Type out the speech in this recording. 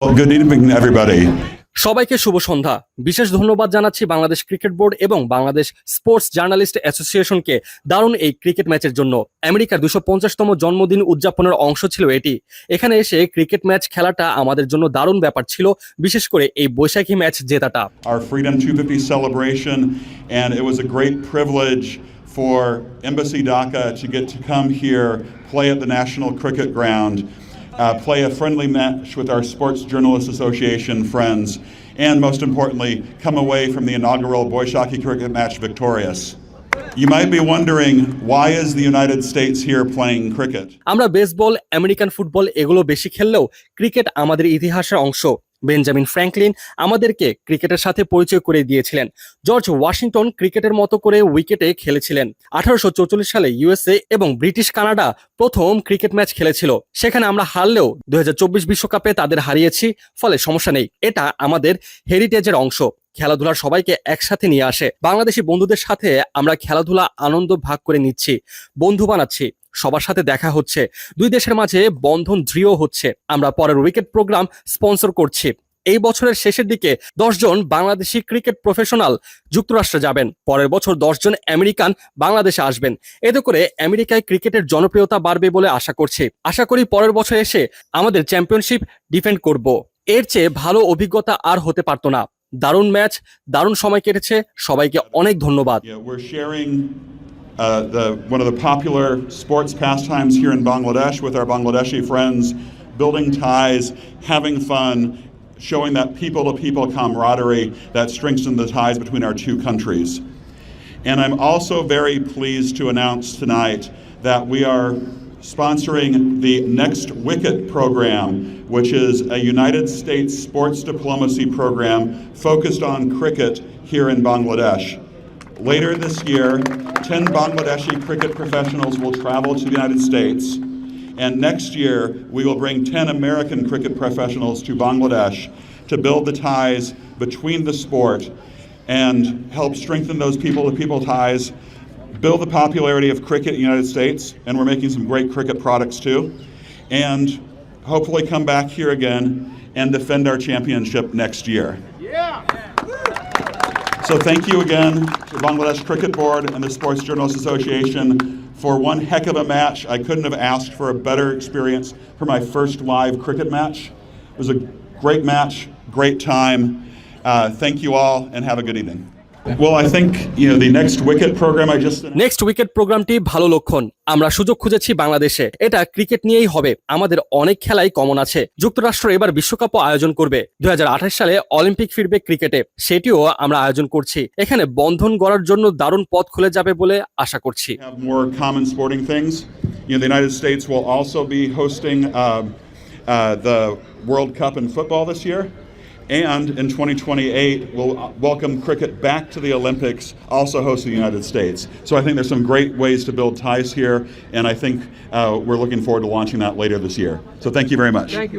Good evening, everybody. সবাইকে শুভ সন্ধ্যা। বিশেষ ধন্যবাদ জানাচ্ছি বাংলাদেশ ক্রিকেট বোর্ড এবং বাংলাদেশ স্পোর্টস জার্নালিস্ট অ্যাসোসিয়েশনকে দারুণ এই ক্রিকেট ম্যাচের জন্য। আমেরিকার 250তম জন্মদিন উদযাপনের অংশ ছিল এটি। এখানে এসে ক্রিকেট ম্যাচ খেলাটা আমাদের জন্য দারুণ ব্যাপার ছিল, বিশেষ করে এই বৈশাখী match জেতাটা। Our Freedom 250 celebration, and it was a great privilege for Embassy Dhaka to get to come here, play at the National Cricket Ground, play a friendly match with our Sports Journalists Association friends, and most importantly, come away from the inaugural Boishaki cricket match victorious. You might be wondering, why is the United States here playing cricket? আমরা baseball, American football এগুলো বেশি খেললেও cricket আমাদের ইতিহাসের অংশ। Benjamin Franklin আমাদেরকে ক্রিকেটের সাথে পরিচয় করে দিয়েছিলেন। জর্জ ওয়াশিংটন ক্রিকেটের মতো করে উইকেটে খেলেছিলেন। 1844 সালে ইউএসএ এবং ব্রিটিশ কানাডা প্রথম ক্রিকেট ম্যাচ খেলেছিল। সেখানে আমরা হারলেও 2024 বিশ্বকাপে তাদের হারিয়েছি, ফলে সমস্যা নেই। এটা আমাদের হেরিটেজের অংশ। খেলাধুলার সবাইকে একসাথে নিয়ে আসে। বাংলাদেশি বন্ধুদের সাথে আমরা খেলাধুলা আনন্দ ভাগ করে নিচ্ছি, বন্ধু বানাচ্ছি, সবার সাথে দেখা হচ্ছে, দুই দেশের মাঝে বন্ধন দৃঢ় হচ্ছে। আমরা পরের উইকেট প্রোগ্রাম স্পন্সর করছি। এই বছরের শেষের দিকে 10 জন বাংলাদেশি ক্রিকেট প্রফেশনাল যুক্তরাষ্ট্রে যাবেন। পরের বছর 10 জন আমেরিকান বাংলাদেশে আসবেন। এতে করে আমেরিকায় ক্রিকেটের জনপ্রিয়তা বাড়বে বলে আশা করছি। আশা করি পরের বছর এসে আমাদের চ্যাম্পিয়নশিপ ডিফেন্ড করব। এর চেয়ে ভালো অভিজ্ঞতা আর হতে পারতো না। দারুণ ম্যাচ, দারুণ সময় কেটেছে। সবাইকে অনেক ধন্যবাদ। Yeah, we're sharing one of the popular sports pastimes here in Bangladesh with our Bangladeshi friends, building ties, having fun, showing that people-to-people camaraderie that strengthens the ties between our two countries. And I'm also very pleased to announce tonight that we are sponsoring the Next Wicket program, which is a United States sports diplomacy program focused on cricket here in Bangladesh. Later this year, 10 Bangladeshi cricket professionals will travel to the United States, and next year we will bring 10 American cricket professionals to Bangladesh to build the ties between the sport and help strengthen those people-to-people ties, build the popularity of cricket in the United States, and we're making some great cricket products too, and hopefully come back here again and defend our championship next year. So thank you again to Bangladesh Cricket Board and the Sports Journalists Association for one heck of a match. I couldn't have asked for a better experience for my first live cricket match. It was a great match, great time. Thank you all and have a good evening. Well, I think, the Next Wicket program I just... next wicket প্রোগ্রামটি ভালো লক্ষণ। আমরা সুযোগ খুঁজেছি বাংলাদেশে। এটা cricket নিয়েই হবে। আমাদের অনেক খেলাই কমন আছে। যুক্তরাষ্ট্র এবার বিশ্বকাপও আয়োজন করবে। 2028 সালে অলিম্পিক ফিরবে ক্রিকেটে, সেটিও আমরা আয়োজন করছি। এখানে বন্ধন গড়ার জন্য দারুণ পথ খুলে যাবে বলে আশা করছি। Have more common sporting things. The United States will also be hosting the World Cup in football this year. And in 2028, we'll welcome cricket back to the Olympics, also host the United States. So I think there's some great ways to build ties here, and I think we're looking forward to launching that later this year. So thank you very much. Thank you.